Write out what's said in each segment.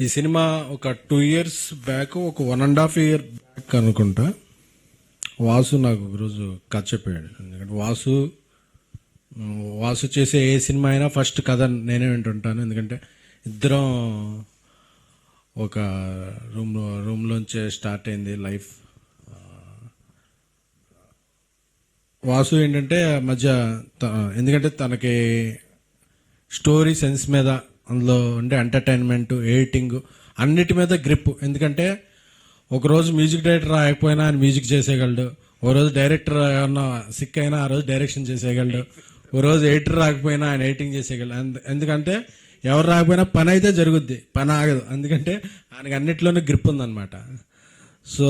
ఈ సినిమా ఒక 2 years back, ఒక 1.5 year బ్యాక్ అనుకుంటా, వాసు నాకు ఒకరోజు కథ చెప్పాడు. ఎందుకంటే వాసు చేసే ఏ సినిమా అయినా ఫస్ట్ కథ నేనే వింటుంటాను. ఎందుకంటే ఇద్దరం ఒక రూమ్లోంచే స్టార్ట్ అయింది లైఫ్. వాసు ఏంటంటే మధ్య ఎందుకంటే తనకి స్టోరీ సెన్స్ మీద, అందులో ఉండే ఎంటర్టైన్మెంట్, ఎడిటింగ్ అన్నిటి మీద గ్రిప్. ఎందుకంటే ఒకరోజు మ్యూజిక్ డైరెక్టర్ రాకపోయినా ఆయన మ్యూజిక్ చేసేయగలడు, ఓ రోజు డైరెక్టర్ ఏమన్నా సిక్ అయినా ఆ రోజు డైరెక్షన్ చేసేయగలడు, ఓ రోజు ఎడిటర్ రాకపోయినా ఆయన ఎడిటింగ్ చేసేయగలడు. ఎందుకంటే ఎవరు రాకపోయినా పని అయితే జరుగుద్ది, పని ఆగదు. ఎందుకంటే ఆయనకి అన్నిట్లోనే గ్రిప్ ఉందన్నమాట. సో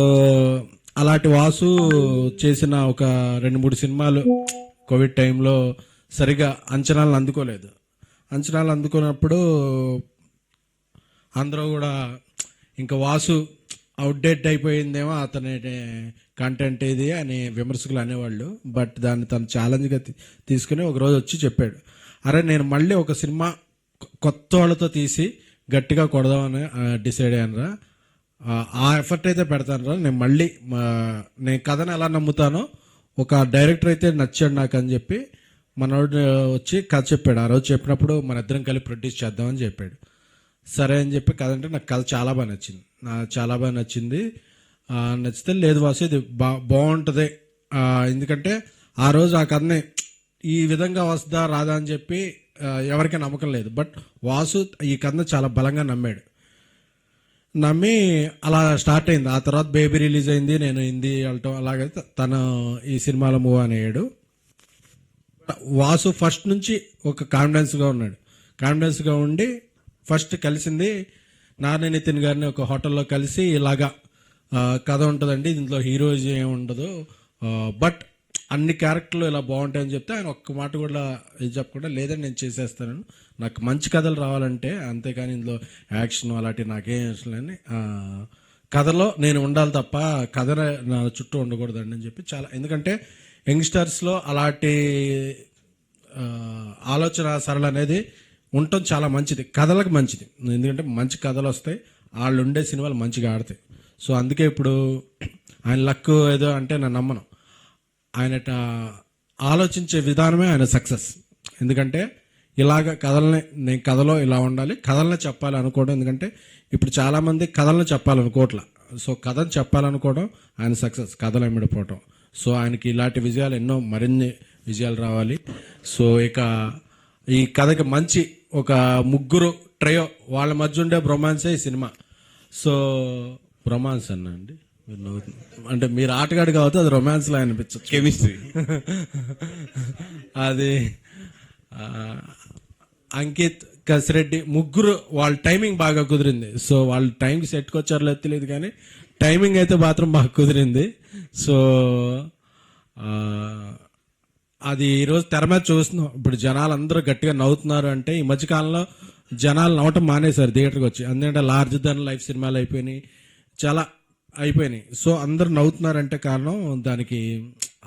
అలాంటి వాసు చేసిన ఒక 2-3 సినిమాలు కోవిడ్ టైంలో సరిగా అంచనాలను అందుకోలేదు. అంచనాలు అందుకున్నప్పుడు అందరూ కూడా ఇంకా వాసు అవుట్డేట్ అయిపోయిందేమో అతని కంటెంట్ ఇది అని విమర్శకులు అనేవాళ్ళు. బట్ దాన్ని తను ఛాలెంజ్గా తీసుకుని ఒకరోజు వచ్చి చెప్పాడు, అరే నేను మళ్ళీ ఒక సినిమా కొత్త వాళ్ళతో తీసి గట్టిగా కొడదామని డిసైడ్ అయ్యానరా, ఆ ఎఫర్ట్ అయితే పెడతాను రా, నేను మళ్ళీ నేను కథను ఎలా నమ్ముతానో ఒక డైరెక్టర్ అయితే నచ్చాడు నాకు అని చెప్పి మనోడు వచ్చి కథ చెప్పాడు. ఆ రోజు చెప్పినప్పుడు మన ఇద్దరం కలిపి ప్రొడ్యూస్ చేద్దామని చెప్పాడు. సరే అని చెప్పి కథ అంటే నాకు కథ చాలా బాగా నచ్చింది. నచ్చితే లేదు వాసు ఇది బాగుంటుంది. ఎందుకంటే ఆ రోజు ఆ కథని ఈ విధంగా వస్తుందా రాదా అని చెప్పి ఎవరికీ నమ్మకం లేదు. బట్ వాసు ఈ కథను చాలా బలంగా నమ్మి అలా స్టార్ట్ అయింది. ఆ తర్వాత బేబీ రిలీజ్ అయింది, నేను హిందీ వెళ్ళటం, అలాగే తను ఈ సినిమాలో మూవ్ అయ్యాడు. వాసు ఫస్ట్ నుంచి ఒక కాన్ఫిడెన్స్గా ఉండి ఫస్ట్ కలిసింది నాని నితిన్ గారిని ఒక హోటల్లో కలిసి, ఇలాగా కథ ఉంటుందండి, దీంట్లో హీరోయిజం ఏమి ఉండదు, బట్ అన్ని క్యారెక్టర్లు ఇలా బాగుంటాయని చెప్తే ఆయన ఒక్క మాట కూడా ఇది చెప్పకుండా, లేదని నేను చేసేస్తాను, నాకు మంచి కథలు రావాలంటే, అంతేకాని ఇందులో యాక్షన్ అలాంటివి నాకేం ఇష్టం లేని, కథలో నేను ఉండాలి తప్ప కథ నా చుట్టూ ఉండకూడదండి అని చెప్పి చాలా. ఎందుకంటే యంగ్స్టర్స్లో అలాంటి ఆలోచన సరళ అనేది ఉండటం చాలా మంచిది, కథలకు మంచిది. ఎందుకంటే మంచి కథలు వస్తాయి, వాళ్ళు ఉండే సినిమాలు మంచిగా ఆడతాయి. సో అందుకే ఇప్పుడు ఆయన లక్ ఏదో అంటే నేను నమ్మను, ఆయన ఆలోచించే విధానమే ఆయన సక్సెస్. ఎందుకంటే ఇలాగ నేను కథలో ఇలా ఉండాలి, కథలనే చెప్పాలి అనుకోవడం. ఎందుకంటే ఇప్పుడు చాలామంది కథలను చెప్పాలనుకోవట్లా. సో కథను చెప్పాలనుకోవడం ఆయన సక్సెస్, కథలు ఎమ్మిడిపోవటం. సో ఆయనకి ఇలాంటి విజయాలు ఎన్నో, మరిన్ని విజయాలు రావాలి. సో ఇక ఈ కథకి మంచి ఒక ముగ్గురు ట్రయో వాళ్ళ మధ్య ఉండే రొమాన్సే ఈ సినిమా. సో రొమాన్స్ అన్నా అండి, అంటే మీరు ఆటగాడు కావచ్చు, అది రొమాన్స్లో అనిపించచ్చు, కెమిస్ట్రీ అది. అంకిత్, కసిరెడ్డి ముగ్గురు వాళ్ళ టైమింగ్ బాగా కుదిరింది. సో వాళ్ళు టైంకి సెట్కి వచ్చారో లేదు తెలియదు, కానీ టైమింగ్ అయితే మాత్రం బాగా కుదిరింది. సో అది ఈరోజు తెర మీద చూస్తున్నాం. ఇప్పుడు జనాలు అందరూ గట్టిగా నవ్వుతున్నారు అంటే, ఈ మధ్యకాలంలో జనాలు నవ్వటం మానేశారు థియేటర్కి వచ్చి. ఎందుకంటే లార్జ్ దెన్ లైఫ్ సినిమాలు అయిపోయినాయి, చాలా అయిపోయినాయి. సో అందరు నవ్వుతున్నారంటే కారణం దానికి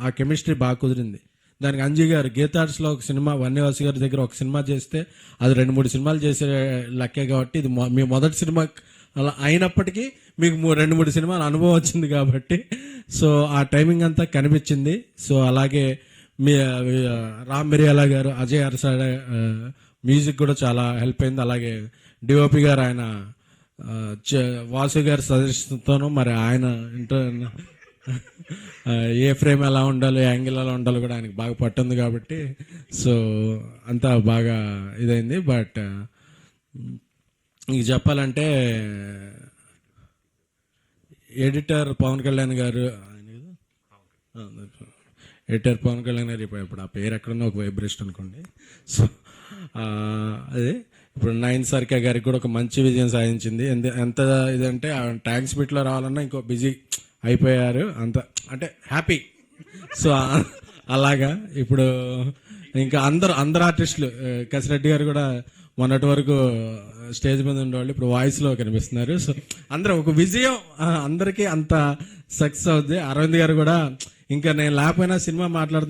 ఆ కెమిస్ట్రీ బాగా కుదిరింది. దానికి అంజీ గారు గీతార్ట్స్లో ఒక సినిమా, వన్యవాసి గారి దగ్గర ఒక సినిమా చేస్తే అది 2-3 సినిమాలు చేసే లెక్కే. కాబట్టి ఇది మీ మొదటి సినిమా అలా అయినప్పటికీ మీకు 2-3 సినిమాల అనుభవం వచ్చింది కాబట్టి సో ఆ టైమింగ్ అంతా కనిపించింది. సో అలాగే మీ రామ్ మిరియాల గారు, అజయ్ అరసాడ మ్యూజిక్ కూడా చాలా హెల్ప్ అయింది. అలాగే డిఓపి గారు ఆయన వాసు గారి సజెషన్తోనూ, మరి ఆయన ఏ ఫ్రేమ్ ఎలా ఉండాలో, యాంగిల్ ఎలా ఉండాలో కూడా ఆయనకి బాగా పట్టుంది కాబట్టి సో అంతా బాగా ఇదైంది. బట్ ఇంక చెప్పాలంటే ఎడిటర్ పవన్ కళ్యాణ్ గారు, ఇప్పుడు ఆ పేరు ఎక్కడన్నా ఒక వైబ్రేషన్ అనుకోండి. సో అదే ఇప్పుడు నయన్ సర్కా గారికి కూడా ఒక మంచి విజయం సాధించింది. ఎంత ఇదంటే ట్యాంక్ స్పీడ్లో రావాలన్నా ఇంకో బిజీ అయిపోయారు, అంత అంటే హ్యాపీ. సో అలాగా ఇప్పుడు ఇంకా అందరు ఆర్టిస్టులు, కసిరెడ్డి గారు కూడా మొన్నటి వరకు స్టేజ్ మీద ఉండేవాళ్ళు, ఇప్పుడు వాయిస్లో కనిపిస్తున్నారు. సో అందరూ ఒక విజయం, అందరికీ అంత సక్సెస్ అవుద్ది. అరవింద్ గారు కూడా ఇంకా నేను లేకపోయినా సినిమా మాట్లాడుతున్నా